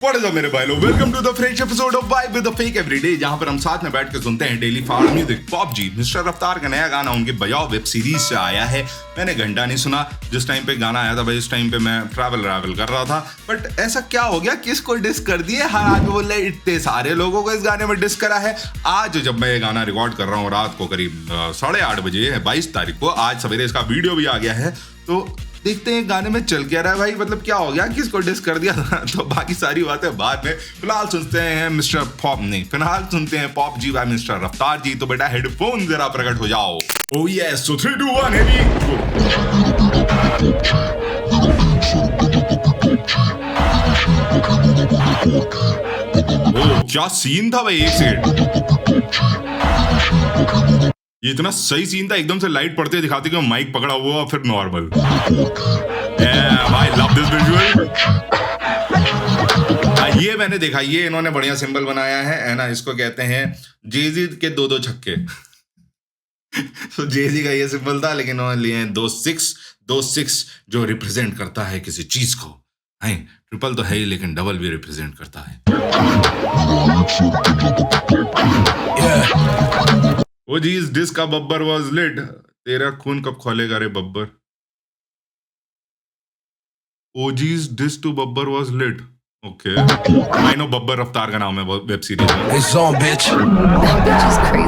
What is up मेरे भाई लोग, welcome to the fresh episode of vibe with the fake everyday, जहां पर हम साथ में बैठ के सुनते हैं डेली फाड़ म्यूजिक। पॉप जी मिस्टर रफ्तार का नया गाना उनके बजाओ वेब सीरीज से आया है। मैंने घंटा नहीं सुना, जिस टाइम पे गाना आया था भाई उस टाइम पे मैं ट्रैवल कर रहा था। बट ऐसा क्या हो गया, किसको डिस कर दिए? हाँ आगे बोल रहे इतने सारे लोगों को इस गाने में डिस करा है। आज जब मैं ये गाना रिकॉर्ड कर रहा हूँ रात को करीब 8:30 बजे 22 तारीख को, आज सवेरे इसका वीडियो भी आ गया है। तो देखते हैं गाने में चल क्या रहा है भाई, मतलब क्या हो गया, किसको डिस कर दिया था। तो बाकी सारी बातें बाद में, फिलहाल सुनते हैं मिस्टर पॉप नहीं फिलहाल सुनते हैं पॉप जी बाय मिस्टर रफ्तार जी। तो बेटा हेडफोन जरा प्रकट हो जाओ। ओ यस, सो 3 2 1 हेवी। ओ क्या सीन था भाई, एक सेकंड, ये इतना सही सीन था। एकदम से लाइट पड़ते दिखाते कि माइक पकड़ा हुआ फिर नॉर्मल। भाई लव दिस विजुअल। ये मैंने देखा, ये इन्होंने बढ़िया सिंबल बनाया है ना, इसको कहते हैं जेजी के दो छक्के। तो जेजी का ये सिंबल था, लेकिन उन्होंने लिए हैं 2-6 जो रिप्रेजेंट करता है किसी चीज को। है ट्रिपल तो है ही, लेकिन डबल भी रिप्रेजेंट करता है। ओ जी इस डिस का बब्बर वाज लिट, तेरा खून कब खोलेगा रे Babbar. O G is diss to Babbar was lit. Okay I know, Babbar Raftaar का नाम है वेब सीरीज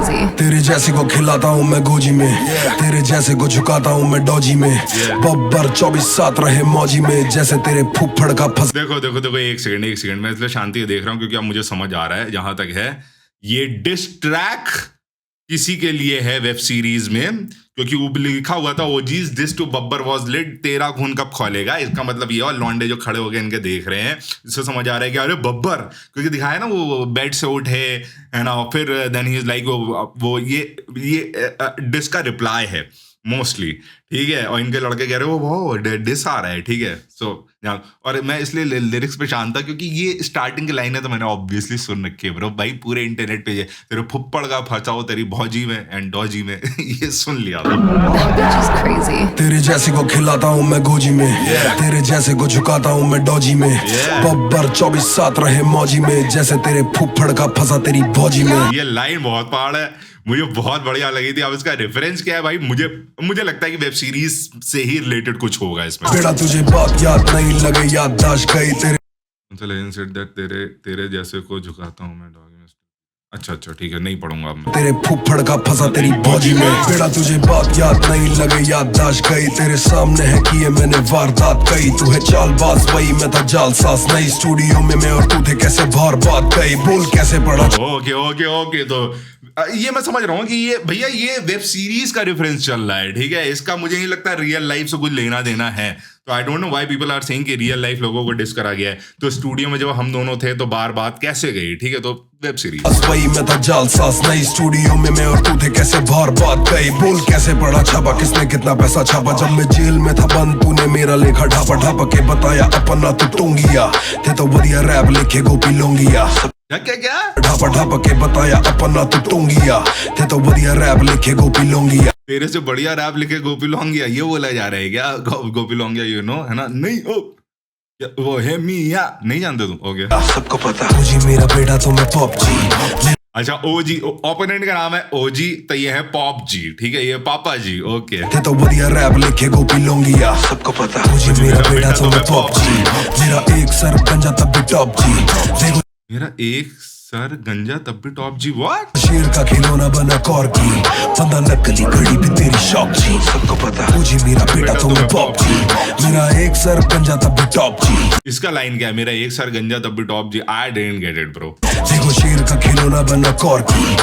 में। तेरे जैसे को खिलाता हूँ मैं गोजी में, तेरे जैसे को झुकाता हूँ मैं डोजी में। बब्बर 24/7 रहे मौजी में, जैसे तेरे फुफ्फड़ का फंस। देखो एक सेकंड मैं इसलिए शांति देख रहा हूँ क्योंकि अब मुझे समझ आ रहा है जहां तक है। ये डिस ट्रैक किसी के लिए है वेब सीरीज में, क्योंकि वो लिखा हुआ था OG's diss to Babbar was lit, तेरा खून कब खोलेगा। इसका मतलब ये, और लौंडे जो खड़े हो गए इनके देख रहे हैं, इससे समझ आ रहा है कि अरे बब्बर, क्योंकि दिखाया ना वो बेड से उठे है ना, फिर देन ही इज लाइक वो ये डिस का रिप्लाई है मोस्टली, ठीक है। और इनके लड़के कह रहे हो वो डिस आ रहा है, ठीक है। सो और मैं इसलिए लिरिक्स पे शांत था क्योंकि ये स्टार्टिंग की लाइन है तो मैंने ऑब्वियसली सुन रखी है ब्रो भाई, पूरे इंटरनेट पे तेरे फुप्पड़ का फंसाओ तेरी भौजी में एंड डॉजी में। ये सुन लिया था। तेरे जैसे को खिलाता हूँ मैं गोजी में, तेरे जैसे को झुकाता हूँ मैं डॉजी में। बब्बर 24/7 रहे मौजी में, जैसे तेरे फुफ्फड़ का फंसा तेरी भौजी में। ये लाइन बहुत पहाड़ है, मुझे बहुत बढ़िया लगी थी। अब इसका रेफरेंस क्या है भाई, मुझे लगता है कि वेब सीरीज से ही रिलेटेड कुछ होगा इसमें। बेटा तुझे बात याद नहीं लगे, याददाश्त गई तेरे तेरे जैसे को झुकाता हूँ मैं डॉगी में। अच्छा ठीक है, नहीं पढ़ूंगा अब मैं। तेरे फुफ्फड़ का फंसा तेरी भौजी में। बेटा तुझे बात याद नहीं लगे, याददाश्त गई तेरे सामने है किए मैंने वारदात कई। तू है चालबाज वही, मैं था जालसाज नहीं। स्टूडियो में मैं और तू थे कैसे बार बात कई, बोल कैसे पड़ा। ओके तो ये मैं समझ रहा हूँ कि ये भैया ये वेब सीरीज का रेफरेंस चल रहा है, ठीक है। इसका मुझे नहीं लगता रियल लाइफ से कुछ लेना देना है। तो I don't know why people are saying कि रियल लाइफ लोगों को डिस करा गया है। तो स्टूडियो में जब हम दोनों थे तो बार बात कैसे गई, ठीक है। तो वेब सीरीज वही, मैं था जालसाज नहीं। स्टूडियो में मैं और तू थे कैसे बार बात कई, बोल कैसे पड़ा छापा, किसने कितना पैसा छापा। जब मैं जेल में था बंद तूने मेरा लेखा ढापा ढापा के बताया अपना तू टोंगिया थे तो बढ़िया रैप लिखे गोपी लोंगिया। क्या ढापा ढापा के बताया अपना तू टोंगिया थे तो बढ़िया रैप लिखे गोपी लोंगिया। तेरे से बढ़िया रैप लिखे गोपी लोंगिया, ये बोला जा रहा है क्या? गोपी लोंगिया यू नो है ना? नहीं वो है मिया, नहीं जानते तुम? ओके सबको पता तुझे मेरा बेटा तो मैं पॉप जी। अच्छा ओजी, ओपोनेंट का नाम है ओजी, तो ये है पॉप जी, ठीक है। ये पापा जी, ओके। थे तो बढ़िया रैप लिखे गोपी लोंगिया। सबको पता तुझे मेरा बेटा तो मैं पॉप जी। मेरा एक सर गंजा तब भी टॉप जी। मेरा एक सर गंजा तब भी टॉप जी। व्हाट? शेर का खिलौना बना कॉर्की, बंदा नकली घड़ी भी तेरी शौक जी। सबको पता तुझे मेरा बेटा तो मैं पॉप जी। मेरा एक सर गंजा तब भी टॉप जी। इसका लाइन क्या है? मेरा एक सर गंजा तब भी top G. I didn't get it bro. देखो शेर का खिलौना बना कॉर्की,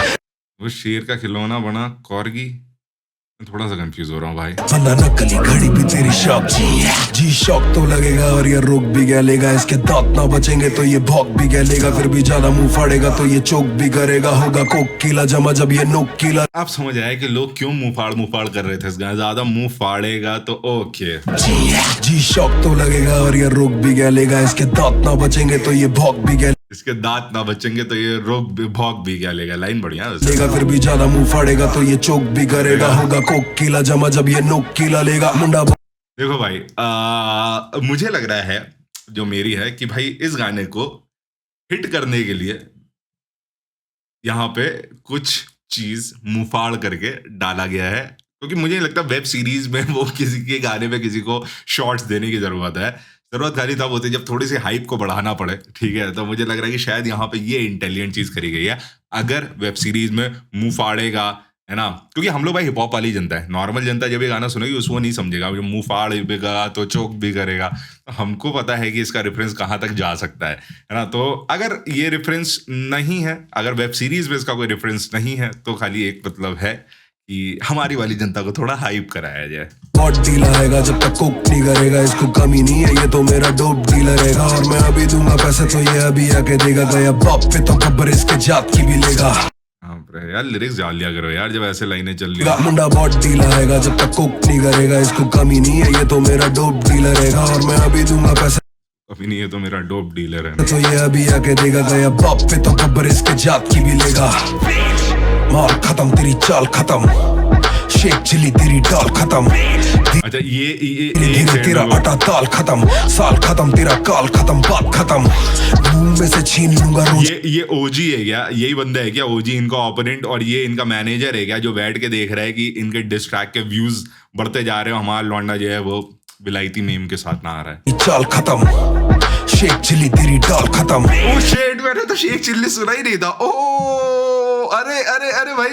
वो शेर का खिलौना बना कॉर्गी। थोड़ा सा कंफ्यूज हो रहा हूँ भाई। बंदा नकली घड़ी भी तेरी शौक जी शौक तो लगेगा और ये रोक भी गलेगा। इसके दांत ना बचेंगे तो ये भौंक भी गलेगा। फिर भी ज्यादा मुंह फाड़ेगा तो ये चोक भी करेगा। होगा कोक कीला जमा जब ये नोक कीला। आप समझ आए कि लोग क्यों मुंह फाड़ कर रहे थे इस गाने। ज्यादा मुंह फाड़ेगा तो ओके जी शौक तो लगेगा और ये रोक भी गलेगा। इसके दांत ना बचेंगे तो ये भौंक भी गलेगा। इसके दांत ना बचेंगे तो ये रोक भौंक भी क्या लेगा। लाइन बढ़िया लेगा। फिर भी ज्यादा मुंह फाड़ेगा तो ये चोक भी करेगा। होगा कोक कीला जमा जब ये नोक कीला लेगा। मुंडा देखो भाई मुझे लग रहा है जो मेरी है कि भाई इस गाने को हिट करने के लिए यहाँ पे कुछ चीज मुंहफाड़ करके डाला गया है, क्योंकि मुझे नहीं लगता वेब सीरीज में वो किसी के गाने में किसी को शॉर्ट्स देने की जरूरत है। जरूरत खाली तब होती है जब थोड़ी सी हाइप को बढ़ाना पड़े, ठीक है। तो मुझे लग रहा है कि शायद यहाँ पे ये इंटेलिजेंट चीज करी गई है। अगर वेब सीरीज में मुंह फाड़ेगा, है ना, क्योंकि हम लोग भाई हिप हॉप वाली जनता है। नॉर्मल जनता जब ये गाना सुनेगी उसको नहीं समझेगा, मुंह फाड़ेगा तो चोक भी करेगा। तो हमको पता है कि इसका रेफरेंस कहाँ तक जा सकता है ना। तो अगर ये रेफरेंस नहीं है, अगर वेब सीरीज में इसका कोई रेफरेंस नहीं है, तो खाली एक मतलब है कि हमारी वाली जनता को थोड़ा हाइप कराया जाए। बॉट डीलर आएगा जब तक कुक नहीं करेगा, इसको कमी नहीं है, ये तो मेरा डोप डीलर रहेगा। और मैं अभी दूंगा पैसे तो ये अभी आके देगा, गया बाप पे तो खबर इसके जात की भी लेगा। यार लिरिक्स डाल लिया करो यार जब ऐसे लाइनें चल रही है। मुंडा बॉट डीलर आएगा जब तक कुक नहीं करेगा, इसको कमी नहीं है, ये तो मेरा डोप डीलर रहेगा। और मैं अभी दूंगा पैसे कभी नहीं है तो मेरा डोप डीलर है, तो ये अभी आके देगा, गया बाप पे तो खबर इसके जात की भी लेगा। माल खत्म तेरी चाल खत्म, शेख चिली तेरी दाल खत्म। अच्छा ये तेरा आटा दाल खत्म, साल खत्म तेरा काल खत्म, बात खत्म, मुंह में से छीन लूंगा रोज। ये ओजी है क्या? यही बंदा है क्या ओजी इनका ओपोनेंट? और ये इनका मैनेजर है क्या जो बैठ के देख रहा है कि इनके डिस्ट्रैक्ट के व्यूज बढ़ते जा रहे हो, हमारा लौंडा जो है वो विलायती मेम के साथ ना आ रहा है। चाल खत्म, शेख चिल्ली तेरी दाल खत्म। ओ शिट, मैंने तो शेख चिल्ली सुना ही नहीं था। ओ अरे अरे अरे भाई,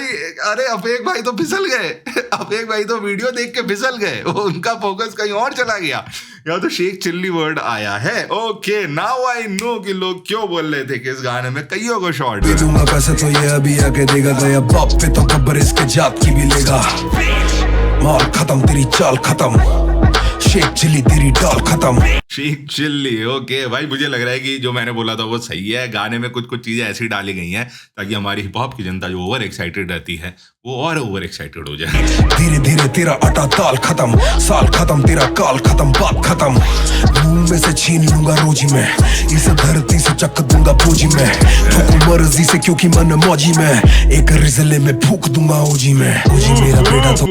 अरे अफेक भाई तो फिसल गए। अफेक भाई तो वीडियो देख के फिसल गए, उनका फोकस कहीं और चला गया। यहाँ तो शेख चिल्ली वर्ड आया है। ओके नाउ आई नो कि लोग क्यों बोल रहे थे कि इस गाने में कईयों को शॉर्ट दे दूंगा पैसे तो ये अभी आके देगा, गया बाप पे तो खबर इसके जात की भी लेगा। माल खत्म तेरी चाल खत्म, शेख चिल्ली तेरी दाल खत्म। शेख चिल्ली, ओके भाई, मुझे लग रहा है कि जो मैंने बोला था वो सही है। गाने में कुछ कुछ चीजें ऐसी डाली गई हैं ताकि हमारी हिप हॉप की जनता जो ओवर एक्साइटेड रहती है वो और ओवर एक्साइटेड हो जाए। धीरे धीरे तेरा आटा दाल खत्म, साल खत्म तेरा काल खत्म, बात खत्म, मुंह में से छीन लूंगा रोजी में, इस धरती से चक दूंगा पूंजी में, ठोकू मर्जी से क्योंकि मन मौजी में, एक रिजले में फूक दूंगा ओजी में। ओजी मेरा बेटा तो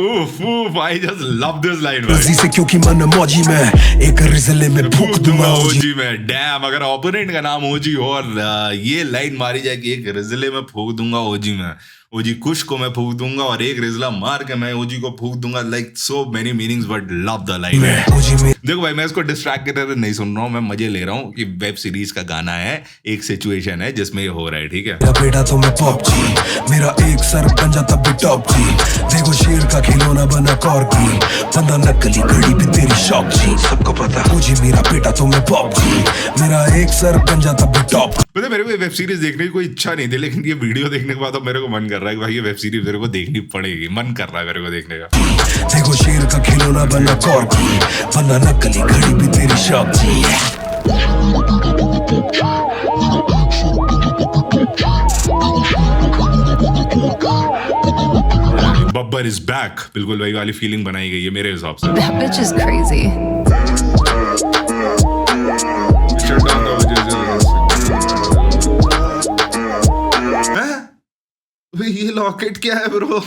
I just love this line मर्जी से क्योंकि मन मौजी में, एक रिजले में फूक दूंगा ओजी में। डैम, अगर ओपोनेंट का नाम ओजी हो और ये लाइन मारी जाए कि एक रिजले में फूक दूंगा ओजी में, ओजी कुश को मैं फूक दूंगा और एक रिजला मार के मैं ओजी को फूक दूंगा, like so many meanings but love the line. देखो भाई, मैं इसको डिस्ट्रैक्ट करते हुए नहीं सुन रहा हूँ, मैं मजे ले रहा हूँ कि वेब सीरीज का गाना है, एक सिचुएशन है जिसमें ये हो रहा है, ठीक है। मेरा बेटा तो मैं पॉप जी, मेरा एक सर बन जाता भी टॉप जी, देखो शेर का खिलौना बना कॉर्गी, बंदा नकली घड़ी भी तेरी शॉप जी, सबको पता ओजी मेरा बेटा तो मैं पॉप जी, मेरा एक सर बन जाता भी टॉप। पता मेरे को वेब सीरीज देखने की कोई इच्छा नहीं थी, लेकिन ये वीडियो देखने के बाद तो मेरे को मन कर रहा है कि भाई ये वेब सीरीज मेरे को देखनी पड़ेगी, मन कर रहा है मेरे को देखने का। देखो शेर का खिलौना बना कॉर्गी, बंदा नकली घड़ी भी तेरी shop G. Babbar is back, बिल्कुल वही वाली फीलिंग बनाई गई है मेरे हिसाब से। That bitch is crazy. ये लॉकेट क्या है ब्रो?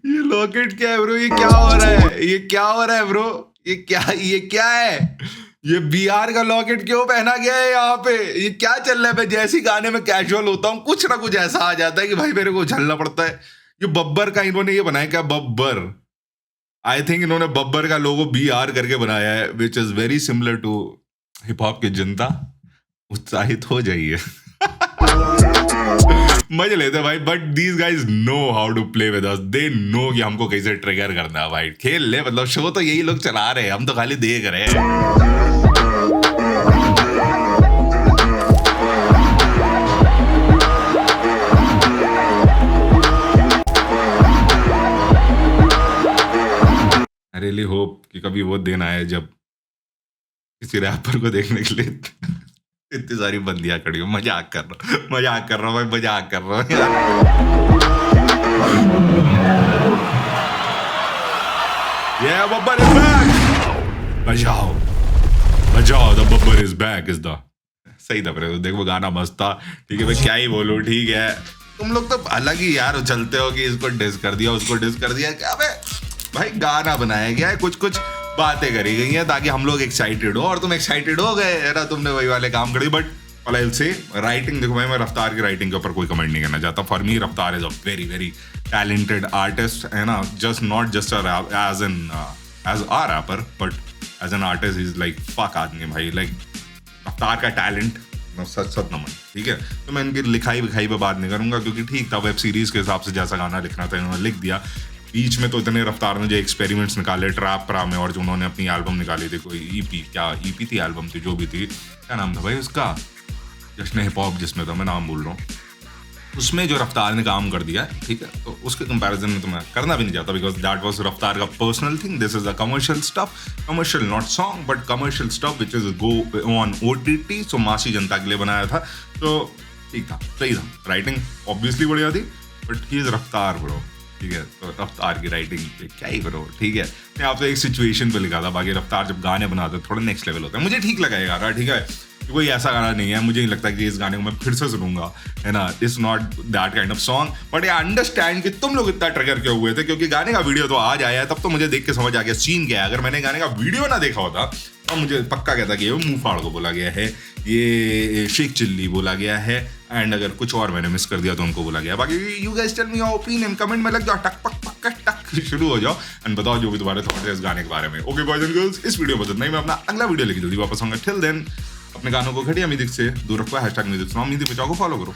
ये लॉकेट क्या है ब्रो? ये क्या हो रहा है? ये क्या हो रहा है ब्रो? ये क्या है? ये बीआर का लॉकेट क्यों पहना गया है यहाँ पे? ये क्या चल रहा है? मैं जैसे ही गाने में कैजुअल होता हूँ कुछ ना कुछ ऐसा आ जाता है कि भाई मेरे को उछलना पड़ता है। ये बब्बर का इन्होंने ये बनाया क्या? बब्बर, आई थिंक इन्होंने बब्बर का लोगो बीआर करके बनाया है, which is very similar to hip hop की जनता। उत्साहित हो जाइए। मजे लेते भाई, but these guys know how to play with us, they know कि हमको कैसे ट्रिगर करना है भाई। खेल ले, मतलब शो तो यही लोग चला रहे हैं, हम तो खाली देख रहे हैं। आई रियली होप कि कभी वो दिन आए जब किसी रैपर को देखने के लिए इतनी सारी बंदियां खड़ी हो। मजाक कर रहा हूँ भाई, मजाक कर रहा हूँ यार। Yeah, Babbar is back। बजाओ the Babbar is back is the सही था। देखो गाना मस्त था, ठीक है भाई, क्या ही बोलूं, ठीक है। तुम लोग तो अलग ही यार उछलते हो कि इसको डिस कर दिया, उसको डिस कर दिया। क्या भाई गाना बनाया गया है, कुछ कुछ बातें करी गई हैं ताकि हम लोग एक्साइटेड हो, और तुम एक्साइटेड हो गए है ना, तुमने वही वाले काम कर दिए। बट से राइटिंग देखो भाई, मैं रफ्तार की राइटिंग के ऊपर कोई कमेंट नहीं करना चाहता। For me Raftaar is a very very talented artist, है ना, just not just as a rapper but as an artist is like fuck आदमी भाई। लाइक रफ्तार का टैलेंट सच नमन, ठीक है। तो मैं इनकी लिखाई विखाई पे बात नहीं करूंगा क्योंकि ठीक था, वेब सीरीज के हिसाब से जैसा गाना लिखना था इन्होंने लिख दिया। बीच में तो इतने रफ्तार ने जो एक्सपेरिमेंट्स निकाले ट्रैप प्रा में, और जो उन्होंने अपनी एल्बम निकाली थी, कोई ईपी थी, एल्बम थी, जो भी थी, क्या नाम था भाई उसका, जश्न हिप हॉप जिसमें था, मैं नाम बोल रहा हूँ, उसमें जो रफ्तार ने काम कर दिया, ठीक है, तो उसके कंपैरिजन में तो मैं करना भी नहीं चाहता बिकॉज दैट वाज रफ्तार का personal thing. This is a commercial stuff, commercial not song but commercial stuff which is go on OTT, सो मासी जनता के लिए बनाया था, तो ठीक था, सही था। राइटिंग ऑब्वियसली बढ़िया थी बट ही इज रफ्तार ब्रो, ठीक है। तो रफ्तार की राइटिंग पे क्या ही ब्रो, ठीक है। मैं आपसे एक सिचुएशन पे लिखा था, बाकी रफ्तार जब गाने बनाते थोड़ा नेक्स्ट लेवल होता है। मुझे ठीक लगा ये गाना, ठीक है, कोई ऐसा गाना नहीं है, मुझे नहीं लगता कि इस गाने को मैं फिर से सुनूंगा, है ना। It's not that kind of song, but I understand कि तुम लोग इतना ट्रिगर क्यों हुए थे, क्योंकि गाने का वीडियो तो आज आया है, तब तो मुझे देख के समझ आ गया सीन क्या है। अगर मैंने गाने का वीडियो ना देखा होता तो मुझे पक्का कहता कि ये मुंह फाड़ को बोला गया है, ये शेख चिल्ली बोला गया है, एंड अगर कुछ और मैंने मिस कर दिया तो उनको बोला गया। बाकी you guys tell me your opinion, comment में लग जाओ, टक पक पक टक शुरू हो जाओ एंड बताओ जो भी तुम्हारे थॉट्स है इस गाने के बारे में। ओके बॉयज एंड गर्ल्स, इस वीडियो में इतना ही। मैं अपना अगला वीडियो लेके जल्दी वापस आऊंगा। टिल देन अपने गानों को घटिया म्यूजिक से दूर रखो, हैशटैग म्यूजिक सुनाओ, म्यूजिक बचाओ को फॉलो करो।